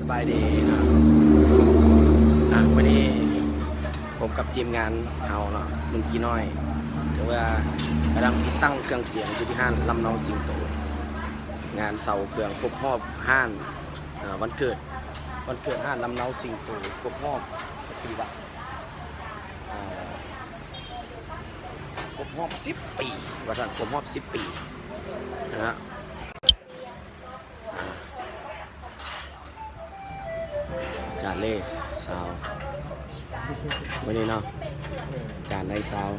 บายดีวันนี้ผมกับทีมงานเอาเนาะลุงกี้น้อยเดี๋ยวว่ากำลังติดตั้งเครื่องเสียงอยู่ที่ห้านลำเนาสิงโตงานเสาเครื่องครบรอบห้านวันเกิดห้านลำเนาสิงโตครบรอบปีละครบรอบ10 ปีว่าสั่งครบรอบ10 ปีนะฮะการเล่ซาววันนี้เนาะการได้ซาว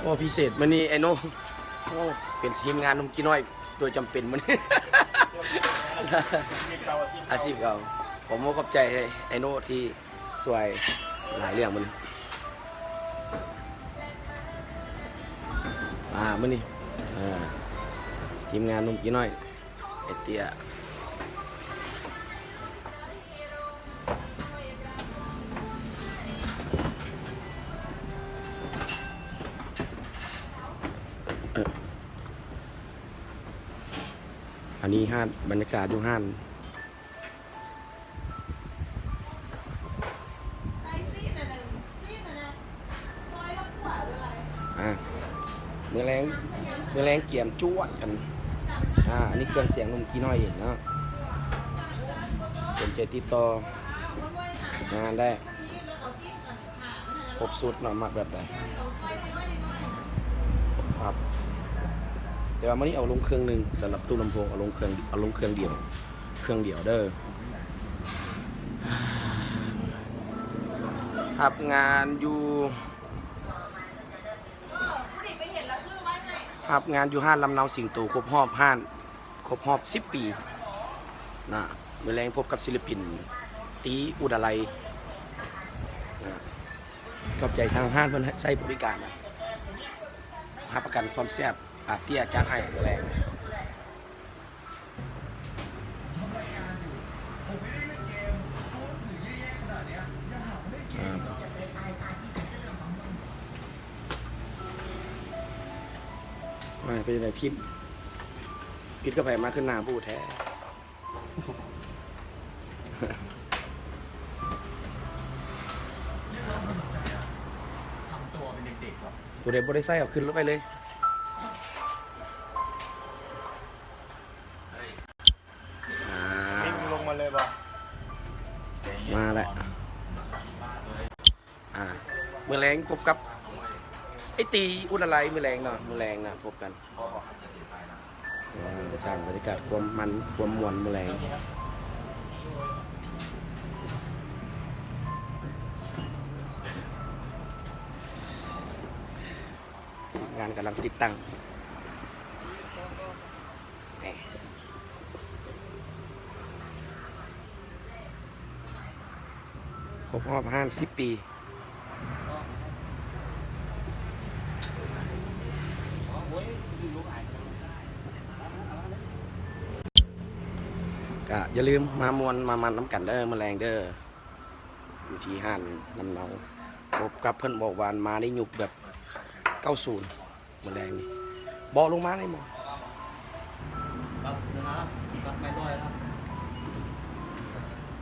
โอ้พิเศษวันนี้ไอโน่โอ้เป็นทีมงานนุ่มกี้น้อยโดยจำเป็นวันนี้ อาชีพเก่าผมขอบใจไอโน่ที่สวยหลายเรื่องมันมื้อนี้ทีมงานนุ่มกี้น้อยไอเตี้ยอันนี้ห้านบรรยากาศอยู่ห้านเมื่อแรงเกี่ยมจ้วดกันอันนี้เครื่องเสียงนุ่มกี้น้อยเองเนาะสนใจติดต่องานได้ครบสุดเนาะมักแบบไหนครับแต่ว่ามื่อนี้เอาลงเครื่องหนึ่งสำหรับตู้ลำโพงเอาลงเครื่องเดียวเด้อครับงานอยู่ครับงานอยู่ห้านลำเนาสิงโตครบรอบ10 ปีนะเมื่อแรงพบกับศิลปินตีอุดาไลขอบใจทางห้านเพื่อนใช้บริการนะรับประกันความแซ่บเตี้ยจานให้แรงไม่เป็นไรพิษก็ไปมาขึ้นหน้าบูแท้ตัวเด็กบริไซเอาขึ้นรถไปเลยลงมาเลยป่ะมาแหละเมื่อแรงพบกับไอตีอุดอะไรเมื่อแรงเนาะพบกันสร้างบรรยากาศความมวลเมื่อแรงงานกำลังติดตั้งครบรอบ50 ปีก็อย่าลืมมามวนมันน้ำกันเด้อมาแรงเด้ออยู่ที่ห้านน้ำเนาพบกับเพื่อนบอกวานมาได้ยุบแบบ90มาแรงนี่บอกลงมาได้หมด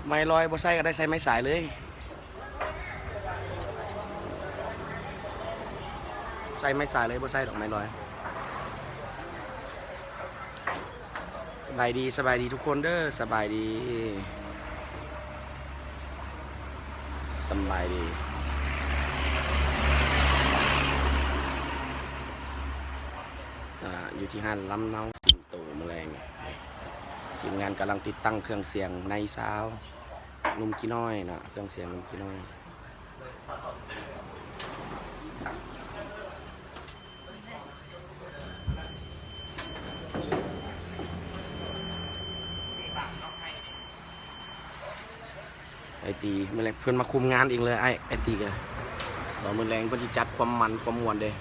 ไม่ลอยบ่ใส่ก็ได้ใส่ไม้สายเลยใส่ไม้สายเลยบ่ใส่ดอกไม้ลอยสบายดีทุกคนเด้อสบายดีอยู่ที่ห้านลำเนาสิงโตแมลงทีมงานกำลังติดตั้งเครื่องเสียงในซาวนุ่มกี้น้อยนะเครื่องเสียงนุ่มกี้น้อยไอตีเมื่อไรเพื่อนมาคุมงานเองเลยไอตีกันเราเมื่อแรงเพื่อนที่จัดความมวลเลย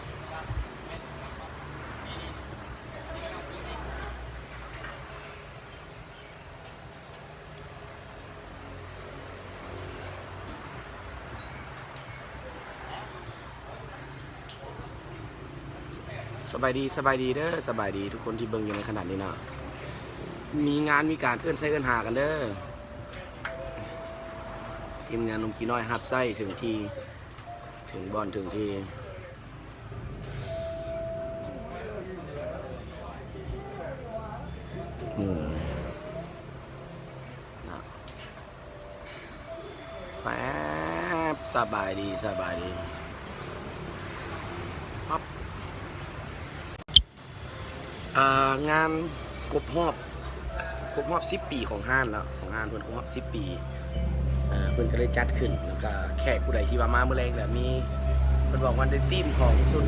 สบายดีสบายดีเด้อสบายดีทุกคนที่เบิ่งอยู่ในขณะนี้เนาะมีงานมีการเอื้อนไส้เอื้อนหากันเด้อทีมงานนมกีน้อยฮับไส้ถึงที่ถึงบอลถึงที่แฟบสบายดีสบายดีปั๊บงานครบรอบ10 ปีของห้างแล้วของห้างเพิ่นครบรอบ10 ปีเพิ่นก็เลยจัดขึ้นแล้วก็แขกผู้ใดที่ว่ามาเมื่อแรงแบบมีเพิ่นบอกว่าได้ทีมของสุด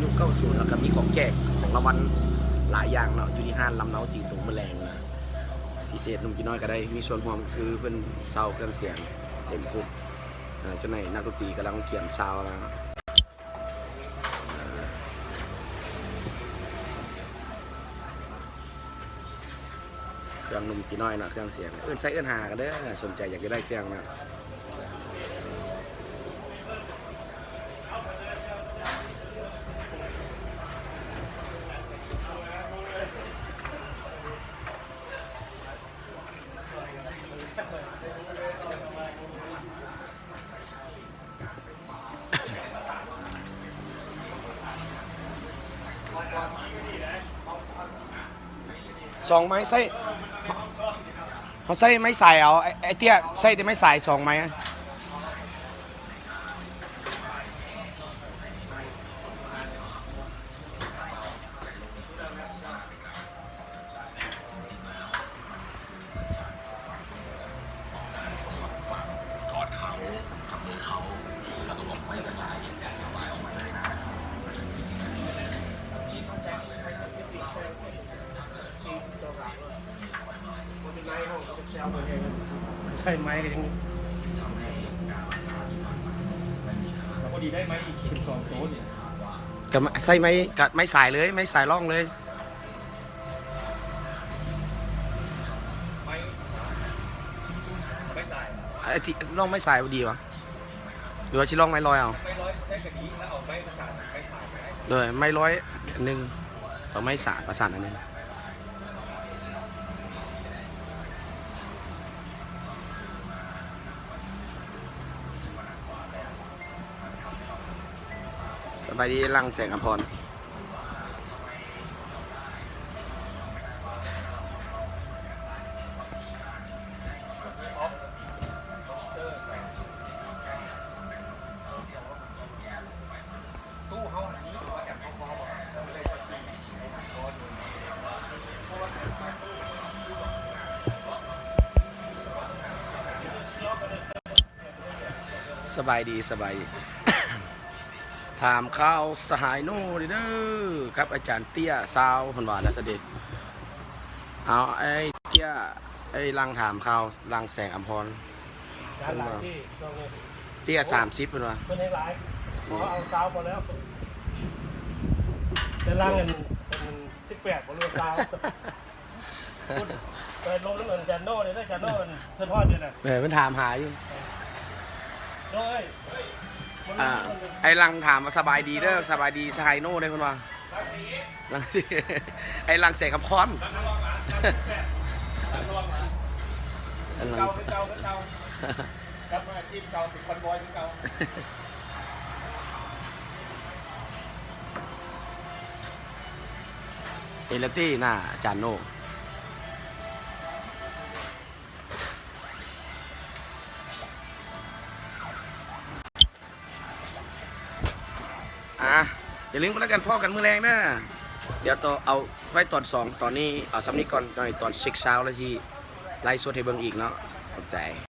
ยุค90แล้วก็มีของแจกของรางวัลหลายอย่างเนาะอยู่ที่ห้างลำเนาสีตุ่มเมื่อแรงนะพิเศษนุ่มกินน้อยก็ได้มีส่วนร่วมคือเพิ่นเซาเครื่องเสียงเต็มสุดจนในนักดนตรีกำลังเขียนซาวแล้วเครื่องนุ่มจีน้อยเนาะเครื่องเสียงเอื้อนไซเอื้อนหากันเด้อสนใจอยากจะได้เครื่องนะ2 ไม้ไส้เขาใส่ไม้สายเอาไอ้เตี้ยใส่แต่ไม้สาย2 ไม้ใช่ไหมกันยังพอดีได้ไหมอีกเป็น2 โต๊ะเนี่ย กับใส่ไม้กับไม้สายเลยไม้สายร่องเลยไม่ใส่ ไอ้ที่ร่องไม้สายดีวะหรือว่าชิร่องไม้ลอยเอา ไม่ร้อยได้กะทิแล้วเอาไม่ประสานไม่ใส่ไปได้ เลยไม้ร้อย1ต่อไม้สายประสานอันนึงสบายดีลังแสงอภรณ์ตู้เขาอันนี้ว่าแอบเขาพอบอกเลยจะ4 สบายดีสบายดี ถามข้าวสหายโน่เด้อครับอาจารย์เตี้ยซาวพันวาและเสด็จเอาไอ้เตี้ยไอ้ลังถามข้าวลังแสงอภรณ์ ร้านหลายที่ตรงนี้ เตี้ย30เป็นวะ ไม่ได้หลายเพราะเอาซาวพอแล้วแต่ล่างเงิน18บนเรือซาวเปิดลงแล้วเงินจันโน่เลยได้จันโน่เพื่อนทอดอยู่นะ มันถามหาอยู่ โน้ย ไอ้ลังถามว่าสบายดีเด้อสบายดีสหายโน่ได้คนว่าลังสีไอ้ลังแสงอภรณ์ เก่าเป็นเก่าเป็นเก่าครับมาซีมเก่าเป็นคอนบอยเป็นเก่า เอเลตี้หน้าอาจารย์โน่อย่าลืมกันแล้วกันพ่อกันมือแรงนะเดี๋ยวต่อเอาไว้ตอน2ตอนนี้เอาสำนีก่อนหน่อยตอน6 เช้าแล้วที่ไล่สดให้เบิ่งอีกเนาะขอบใจ